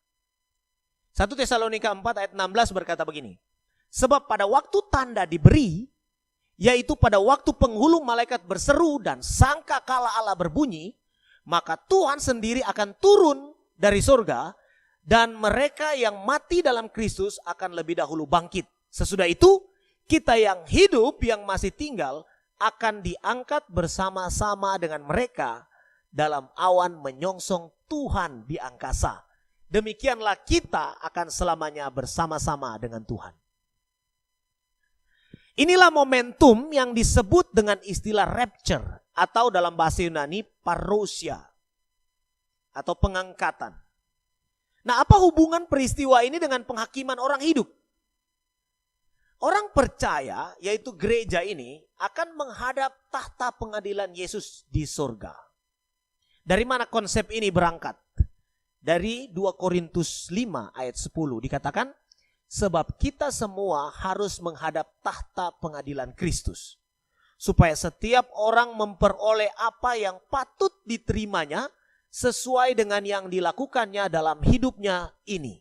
1 Tesalonika 4 ayat 16 berkata begini. Sebab pada waktu tanda diberi, yaitu pada waktu penghulu malaikat berseru dan sangkakala Allah berbunyi, maka Tuhan sendiri akan turun dari surga, dan mereka yang mati dalam Kristus akan lebih dahulu bangkit. Sesudah itu, kita yang hidup, yang masih tinggal, akan diangkat bersama-sama dengan mereka dalam awan menyongsong Tuhan di angkasa. Demikianlah kita akan selamanya bersama-sama dengan Tuhan. Inilah momentum yang disebut dengan istilah rapture, atau dalam bahasa Yunani parousia, atau pengangkatan. Nah, apa hubungan peristiwa ini dengan penghakiman orang hidup? Orang percaya, yaitu gereja ini, akan menghadap tahta pengadilan Yesus di surga. Dari mana konsep ini berangkat? Dari 2 Korintus 5 ayat 10 dikatakan, sebab kita semua harus menghadap tahta pengadilan Kristus, supaya setiap orang memperoleh apa yang patut diterimanya sesuai dengan yang dilakukannya dalam hidupnya ini,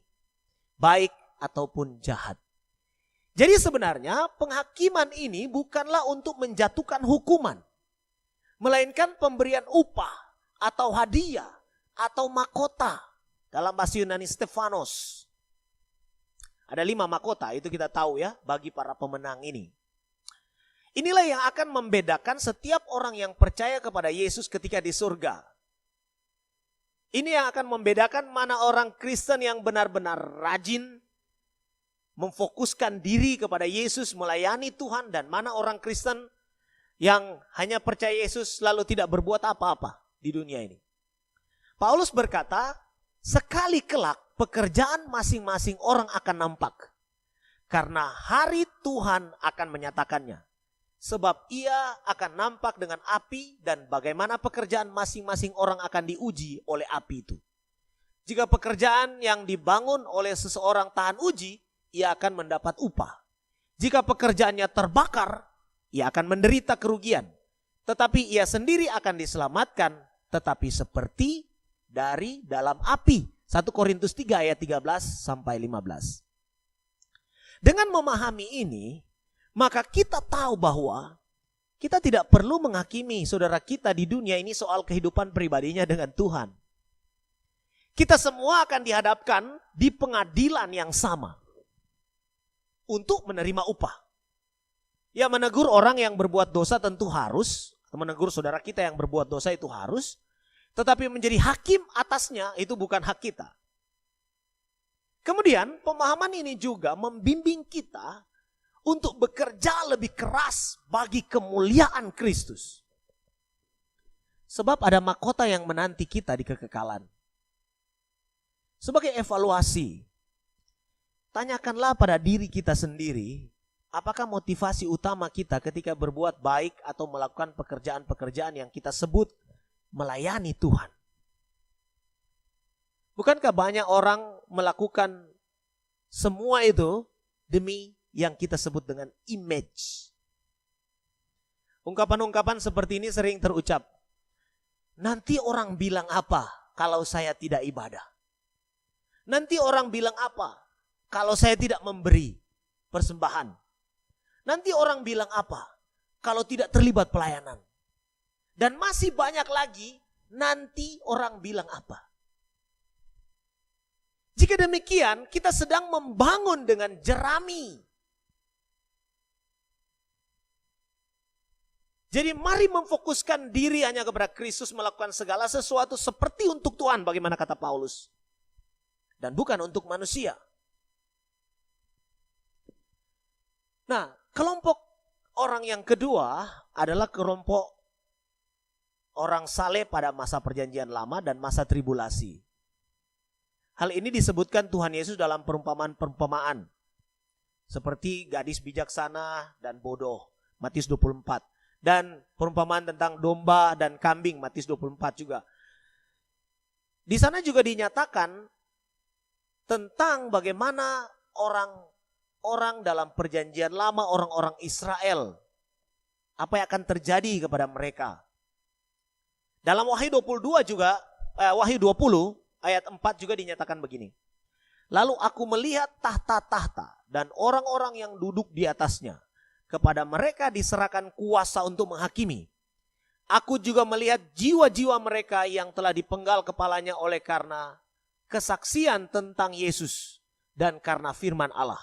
baik ataupun jahat. Jadi sebenarnya penghakiman ini bukanlah untuk menjatuhkan hukuman, melainkan pemberian upah atau hadiah atau mahkota, dalam bahasa Yunani Stefanos. Ada 5 mahkota, itu kita tahu ya, bagi para pemenang ini. Inilah yang akan membedakan setiap orang yang percaya kepada Yesus ketika di surga. Ini yang akan membedakan mana orang Kristen yang benar-benar rajin, memfokuskan diri kepada Yesus, melayani Tuhan, dan mana orang Kristen yang hanya percaya Yesus lalu tidak berbuat apa-apa di dunia ini. Paulus berkata, sekali kelak pekerjaan masing-masing orang akan nampak. Karena hari Tuhan akan menyatakannya. Sebab ia akan nampak dengan api dan bagaimana pekerjaan masing-masing orang akan diuji oleh api itu. Jika pekerjaan yang dibangun oleh seseorang tahan uji, ia akan mendapat upah. Jika pekerjaannya terbakar, ia akan menderita kerugian. Tetapi ia sendiri akan diselamatkan, tetapi seperti dari dalam api. 1 Korintus 3 ayat 13 sampai 15. Dengan memahami ini, maka kita tahu bahwa kita tidak perlu menghakimi saudara kita di dunia ini soal kehidupan pribadinya dengan Tuhan. Kita semua akan dihadapkan di pengadilan yang sama untuk menerima upah. Ya, menegur orang yang berbuat dosa tentu harus, menegur saudara kita yang berbuat dosa itu harus, tetapi menjadi hakim atasnya itu bukan hak kita. Kemudian pemahaman ini juga membimbing kita untuk bekerja lebih keras bagi kemuliaan Kristus. Sebab ada mahkota yang menanti kita di kekekalan. Sebagai evaluasi, tanyakanlah pada diri kita sendiri, apakah motivasi utama kita ketika berbuat baik atau melakukan pekerjaan-pekerjaan yang kita sebut melayani Tuhan. Bukankah banyak orang melakukan semua itu demi yang kita sebut dengan image? Ungkapan-ungkapan seperti ini sering terucap. Nanti orang bilang apa kalau saya tidak ibadah? Nanti orang bilang apa kalau saya tidak memberi persembahan? Nanti orang bilang apa kalau tidak terlibat pelayanan? Dan masih banyak lagi, nanti orang bilang apa. Jika demikian, kita sedang membangun dengan jerami. Jadi mari memfokuskan diri hanya kepada Kristus, melakukan segala sesuatu seperti untuk Tuhan, bagaimana kata Paulus. Dan bukan untuk manusia. Nah, kelompok orang yang kedua adalah kelompok orang saleh pada masa perjanjian lama dan masa tribulasi. Hal ini disebutkan Tuhan Yesus dalam perumpamaan-perumpamaan. Seperti gadis bijaksana dan bodoh, Matius 24. Dan perumpamaan tentang domba dan kambing, Matius 24 juga. Di sana juga dinyatakan tentang bagaimana orang dalam perjanjian lama, orang-orang Israel. Apa yang akan terjadi kepada mereka. Dalam Wahyu 22 juga, Wahyu 20 ayat 4 juga dinyatakan begini. Lalu aku melihat tahta-tahta dan orang-orang yang duduk di atasnya. Kepada mereka diserahkan kuasa untuk menghakimi. Aku juga melihat jiwa-jiwa mereka yang telah dipenggal kepalanya oleh karena kesaksian tentang Yesus dan karena firman Allah.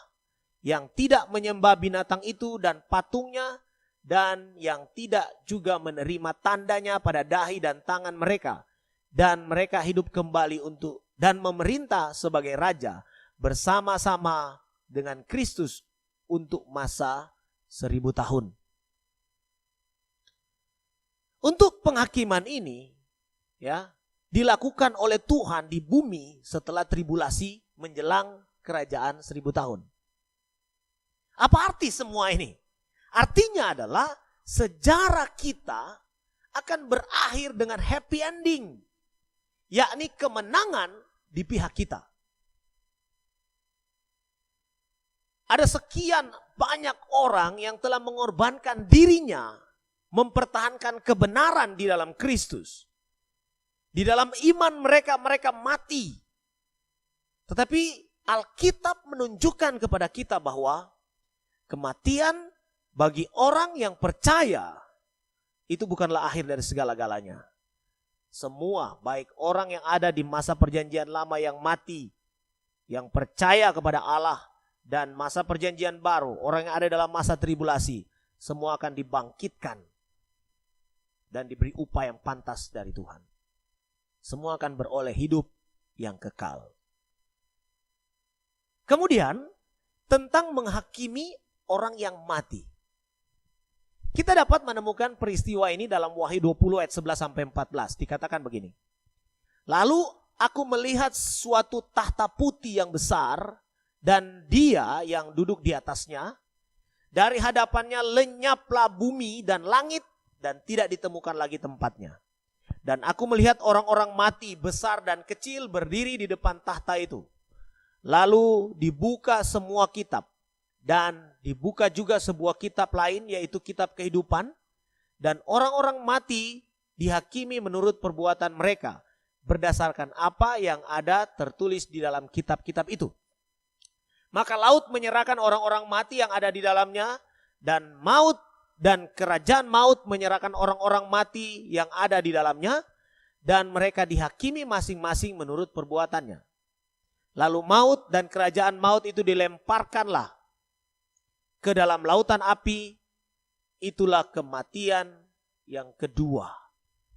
Yang tidak menyembah binatang itu dan patungnya, dan yang tidak juga menerima tandanya pada dahi dan tangan mereka. Dan mereka hidup kembali untuk dan memerintah sebagai raja bersama-sama dengan Kristus untuk masa 1000 tahun. Untuk penghakiman ini ya dilakukan oleh Tuhan di bumi setelah tribulasi menjelang kerajaan 1000 tahun. Apa arti semua ini? Artinya adalah sejarah kita akan berakhir dengan happy ending, yakni kemenangan di pihak kita. Ada sekian banyak orang yang telah mengorbankan dirinya mempertahankan kebenaran di dalam Kristus. Di dalam iman mereka mati. Tetapi Alkitab menunjukkan kepada kita bahwa kematian bagi orang yang percaya itu bukanlah akhir dari segala-galanya. Semua, baik orang yang ada di masa perjanjian lama yang mati, yang percaya kepada Allah, dan masa perjanjian baru, orang yang ada dalam masa tribulasi, semua akan dibangkitkan dan diberi upah yang pantas dari Tuhan. Semua akan beroleh hidup yang kekal. Kemudian tentang menghakimi orang yang mati. Kita dapat menemukan peristiwa ini dalam Wahyu 20 ayat 11 sampai 14. Dikatakan begini. Lalu aku melihat suatu tahta putih yang besar dan dia yang duduk di atasnya. Dari hadapannya lenyaplah bumi dan langit dan tidak ditemukan lagi tempatnya. Dan aku melihat orang-orang mati besar dan kecil berdiri di depan tahta itu. Lalu dibuka semua kitab. Dan dibuka juga sebuah kitab lain yaitu kitab kehidupan. Dan orang-orang mati dihakimi menurut perbuatan mereka. Berdasarkan apa yang ada tertulis di dalam kitab-kitab itu. Maka laut menyerahkan orang-orang mati yang ada di dalamnya. Dan maut dan kerajaan maut menyerahkan orang-orang mati yang ada di dalamnya. Dan mereka dihakimi masing-masing menurut perbuatannya. Lalu maut dan kerajaan maut itu dilemparkanlah ke dalam lautan api. Itulah kematian yang kedua.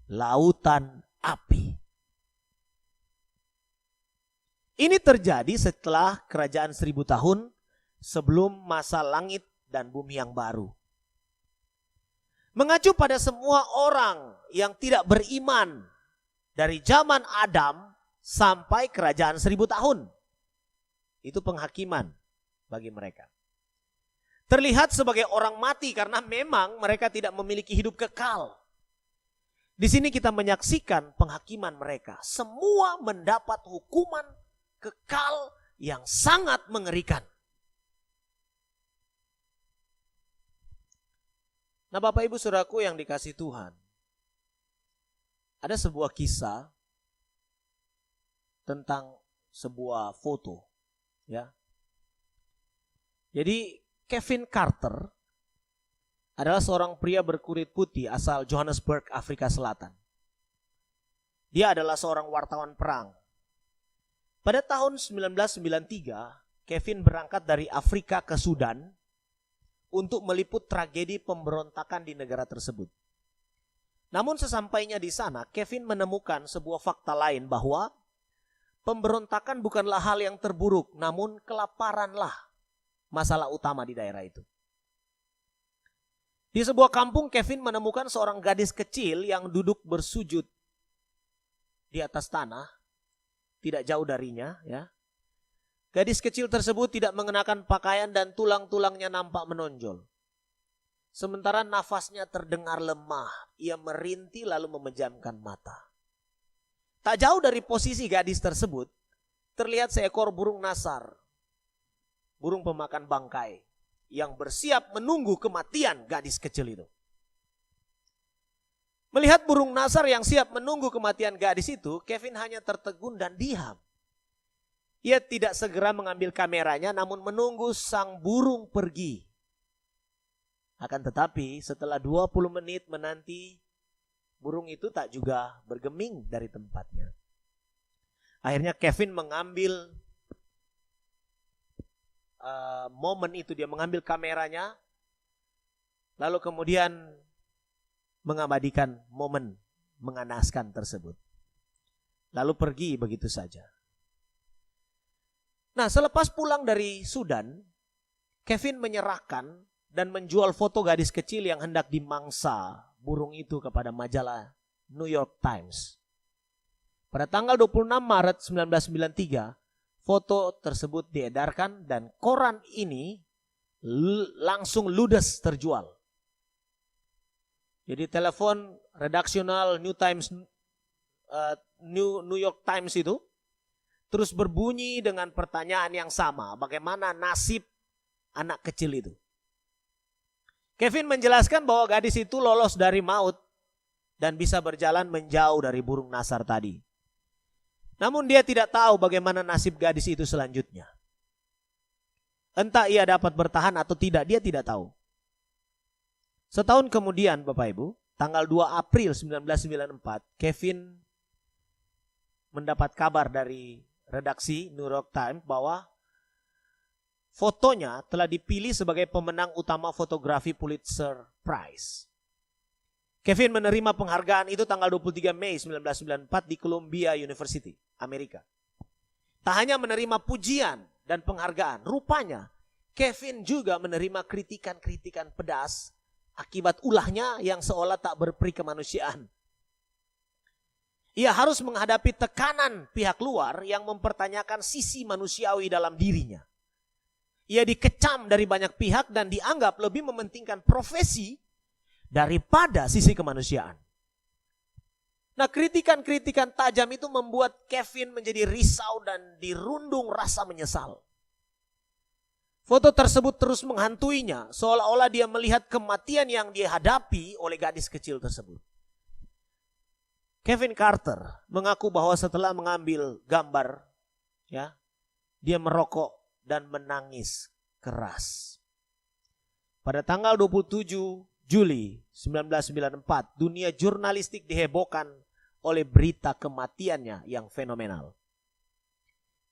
Lautan api. Ini terjadi setelah kerajaan 1000 tahun sebelum masa langit dan bumi yang baru. Mengacu pada semua orang yang tidak beriman dari zaman Adam sampai kerajaan 1000 tahun. Itu penghakiman bagi mereka. Terlihat sebagai orang mati karena memang mereka tidak memiliki hidup kekal. Di sini kita menyaksikan penghakiman mereka. Semua mendapat hukuman kekal yang sangat mengerikan. Nah, Bapak Ibu Saudaraku yang dikasihi Tuhan. Ada sebuah kisah tentang sebuah foto, ya. Jadi Kevin Carter adalah seorang pria berkulit putih asal Johannesburg, Afrika Selatan. Dia adalah seorang wartawan perang. Pada tahun 1993, Kevin berangkat dari Afrika ke Sudan untuk meliput tragedi pemberontakan di negara tersebut. Namun sesampainya di sana, Kevin menemukan sebuah fakta lain bahwa pemberontakan bukanlah hal yang terburuk, namun kelaparanlah masalah utama di daerah itu. Di sebuah kampung, Kevin menemukan seorang gadis kecil yang duduk bersujud di atas tanah, tidak jauh darinya, ya. Gadis kecil tersebut tidak mengenakan pakaian dan tulang-tulangnya nampak menonjol. Sementara nafasnya terdengar lemah, ia merintih lalu memejamkan mata. Tak jauh dari posisi gadis tersebut, terlihat seekor burung nasar, burung pemakan bangkai, yang bersiap menunggu kematian gadis kecil itu. Melihat burung nasar yang siap menunggu kematian gadis itu, Kevin hanya tertegun dan diam. Ia tidak segera mengambil kameranya, namun menunggu sang burung pergi. Akan tetapi setelah 20 menit menanti, burung itu tak juga bergeming dari tempatnya. Akhirnya Kevin mengambil momen itu, dia mengambil kameranya, lalu kemudian mengabadikan momen mengenaskan tersebut. Lalu pergi begitu saja. Nah, selepas pulang dari Sudan, Kevin menyerahkan dan menjual foto gadis kecil yang hendak dimangsa burung itu kepada majalah New York Times. Pada tanggal 26 Maret 1993, foto tersebut diedarkan dan koran ini langsung ludes terjual. Jadi telepon redaksional New York Times itu terus berbunyi dengan pertanyaan yang sama, bagaimana nasib anak kecil itu. Kevin menjelaskan bahwa gadis itu lolos dari maut dan bisa berjalan menjauh dari burung nasar tadi. Namun dia tidak tahu bagaimana nasib gadis itu selanjutnya. Entah ia dapat bertahan atau tidak, dia tidak tahu. Setahun kemudian Bapak Ibu, tanggal 2 April 1994, Kevin mendapat kabar dari redaksi New York Times bahwa fotonya telah dipilih sebagai pemenang utama fotografi Pulitzer Prize. Kevin menerima penghargaan itu tanggal 23 Mei 1994 di Columbia University, Amerika. Tak hanya menerima pujian dan penghargaan, rupanya Kevin juga menerima kritikan-kritikan pedas akibat ulahnya yang seolah tak berperi kemanusiaan. Ia harus menghadapi tekanan pihak luar yang mempertanyakan sisi manusiawi dalam dirinya. Ia dikecam dari banyak pihak dan dianggap lebih mementingkan profesi daripada sisi kemanusiaan. Nah, kritikan-kritikan tajam itu membuat Kevin menjadi risau dan dirundung rasa menyesal. Foto tersebut terus menghantuinya, seolah-olah dia melihat kematian yang dia hadapi oleh gadis kecil tersebut. Kevin Carter mengaku bahwa setelah mengambil gambar, dia merokok dan menangis keras. Pada tanggal 27 Juli 1994, dunia jurnalistik dihebohkan oleh berita kematiannya yang fenomenal.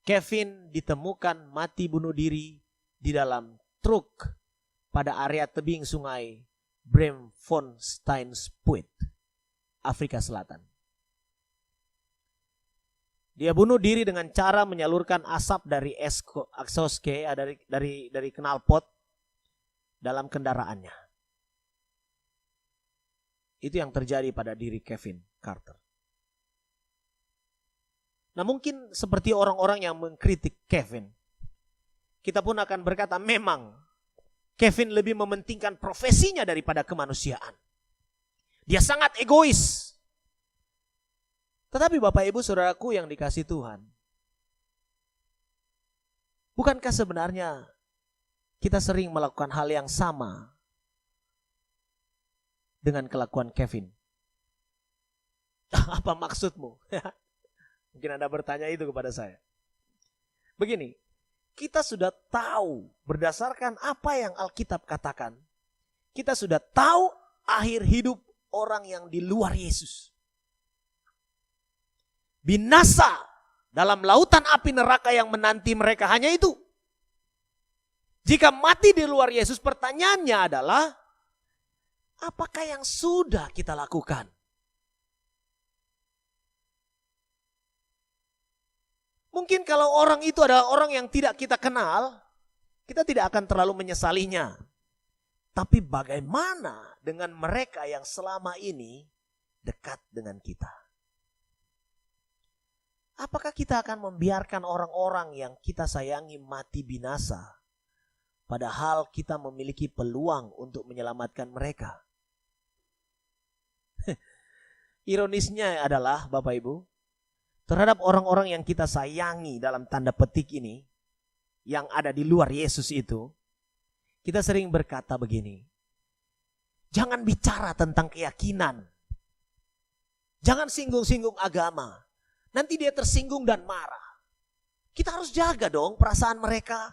Kevin ditemukan mati bunuh diri di dalam truk pada area tebing sungai Braamfontein-Spuit, Afrika Selatan. Dia bunuh diri dengan cara menyalurkan asap dari exhaust dari knalpot dalam kendaraannya. Itu yang terjadi pada diri Kevin Carter. Nah, mungkin seperti orang-orang yang mengkritik Kevin, kita pun akan berkata memang Kevin lebih mementingkan profesinya daripada kemanusiaan. Dia sangat egois. Tetapi Bapak Ibu Saudaraku yang dikasihi Tuhan, bukankah sebenarnya kita sering melakukan hal yang sama dengan kelakuan Kevin? Apa maksudmu? Mungkin Anda bertanya itu kepada saya. Begini, kita sudah tahu berdasarkan apa yang Alkitab katakan, kita sudah tahu akhir hidup orang yang di luar Yesus. Binasa dalam lautan api neraka yang menanti mereka, hanya itu. Jika mati di luar Yesus, pertanyaannya adalah, apakah yang sudah kita lakukan? Mungkin kalau orang itu adalah orang yang tidak kita kenal, kita tidak akan terlalu menyesalinya. Tapi bagaimana dengan mereka yang selama ini dekat dengan kita? Apakah kita akan membiarkan orang-orang yang kita sayangi mati binasa, padahal kita memiliki peluang untuk menyelamatkan mereka? Ironisnya adalah, Bapak Ibu, terhadap orang-orang yang kita sayangi dalam tanda petik ini, yang ada di luar Yesus itu, kita sering berkata begini, jangan bicara tentang keyakinan, jangan singgung-singgung agama. Nanti dia tersinggung dan marah. Kita harus jaga dong perasaan mereka.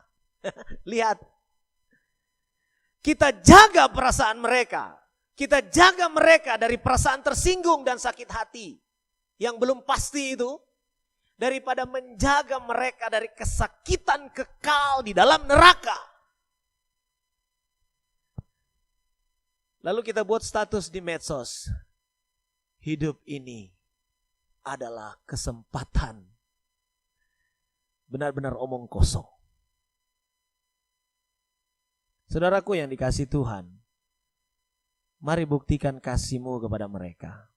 Lihat. Kita jaga perasaan mereka. Kita jaga mereka dari perasaan tersinggung dan sakit hati. Yang belum pasti itu. Daripada menjaga mereka dari kesakitan kekal di dalam neraka. Lalu kita buat status di medsos. Hidup ini adalah kesempatan. Benar-benar omong kosong. Saudaraku yang dikasihi Tuhan, mari buktikan kasih-Mu kepada mereka.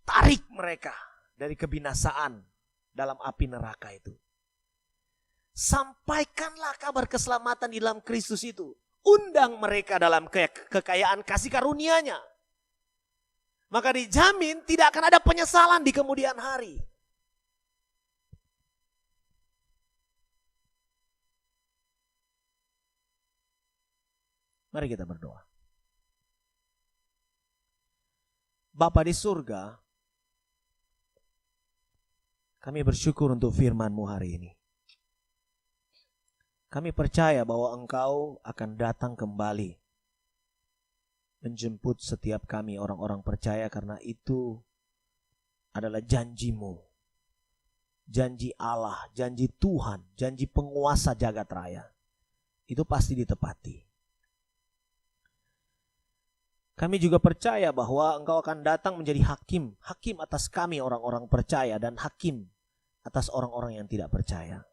Tarik mereka dari kebinasaan dalam api neraka itu. Sampaikanlah kabar keselamatan di dalam Kristus itu. Undang mereka dalam kekayaan kasih karunia-Nya. Maka dijamin tidak akan ada penyesalan di kemudian hari. Mari kita berdoa. Bapa di surga, kami bersyukur untuk firman-Mu hari ini. Kami percaya bahwa Engkau akan datang kembali menjemput setiap kami orang-orang percaya, karena itu adalah janji-Mu. Janji Allah, janji Tuhan, janji penguasa jagat raya. itu pasti ditepati. Kami juga percaya bahwa Engkau akan datang menjadi hakim atas kami orang-orang percaya dan hakim atas orang-orang yang tidak percaya.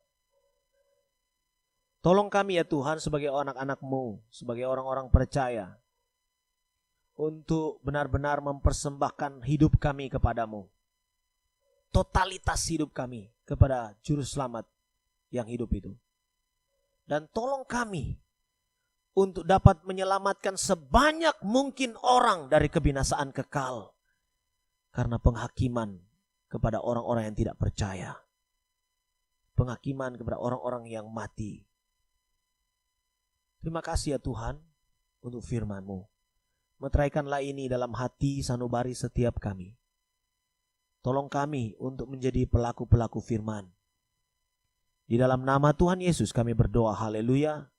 Tolong kami ya Tuhan sebagai anak-anak-Mu, sebagai orang-orang percaya, untuk benar-benar mempersembahkan hidup kami kepadamu. Totalitas hidup kami kepada Juru Selamat yang hidup itu. Dan tolong kami untuk dapat menyelamatkan sebanyak mungkin orang dari kebinasaan kekal karena penghakiman kepada orang-orang yang tidak percaya. Penghakiman kepada orang-orang yang mati. Terima kasih ya Tuhan untuk firman-Mu. Meteraikanlah ini dalam hati sanubari setiap kami. Tolong kami untuk menjadi pelaku-pelaku firman. Di dalam nama Tuhan Yesus kami berdoa, haleluya.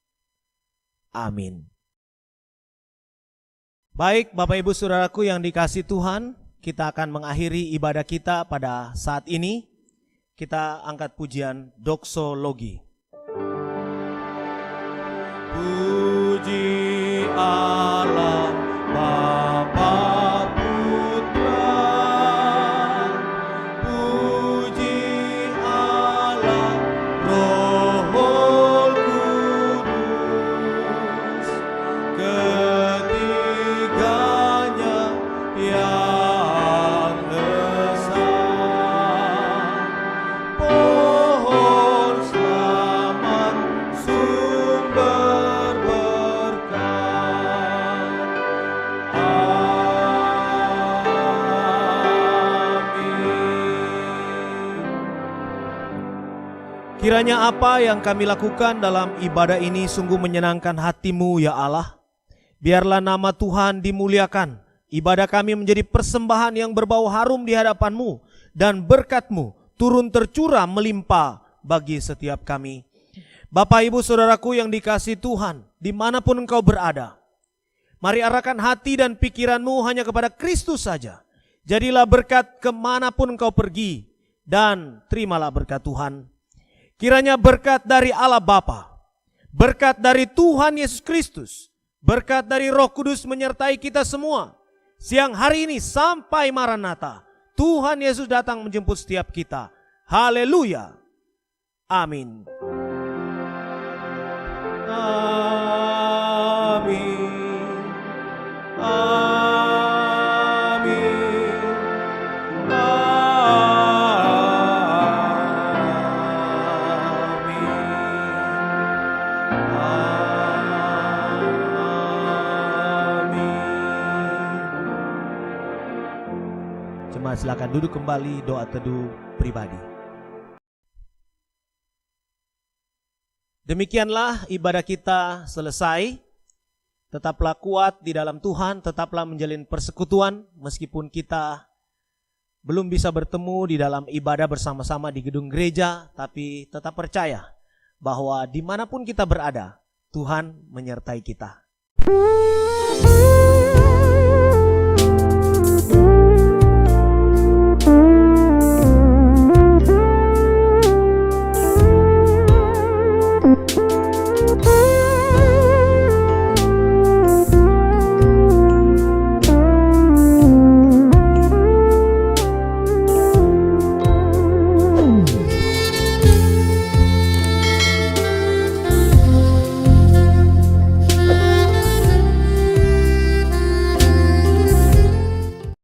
Amin. Baik Bapak Ibu Saudaraku yang dikasihi Tuhan, kita akan mengakhiri ibadah kita pada saat ini. Kita angkat pujian doksologi. Puji Allah Bapa Putra, puji Allah Roh Kudus, ketiganya yang esa, pohon selamat sumber berkah. Kiranya apa yang kami lakukan dalam ibadah ini sungguh menyenangkan hati-Mu ya Allah. Biarlah nama Tuhan dimuliakan. Ibadah kami menjadi persembahan yang berbau harum di hadapan-Mu. Dan berkat-Mu turun tercurah melimpah bagi setiap kami. Bapak Ibu Saudaraku yang dikasihi Tuhan, dimanapun engkau berada, mari arahkan hati dan pikiran-Mu hanya kepada Kristus saja. Jadilah berkat kemanapun engkau pergi. Dan terimalah berkat Tuhan. Kiranya berkat dari Allah Bapa, berkat dari Tuhan Yesus Kristus, berkat dari Roh Kudus menyertai kita semua. Siang hari ini sampai Maranatha, Tuhan Yesus datang menjemput setiap kita. Haleluya. Amin. Amin. Amin. Silakan duduk kembali, doa teduh pribadi. Demikianlah ibadah kita selesai. Tetaplah kuat di dalam Tuhan, tetaplah menjalin persekutuan meskipun kita belum bisa bertemu di dalam ibadah bersama-sama di gedung gereja, tapi tetap percaya bahwa dimanapun kita berada, Tuhan menyertai kita. Thank you.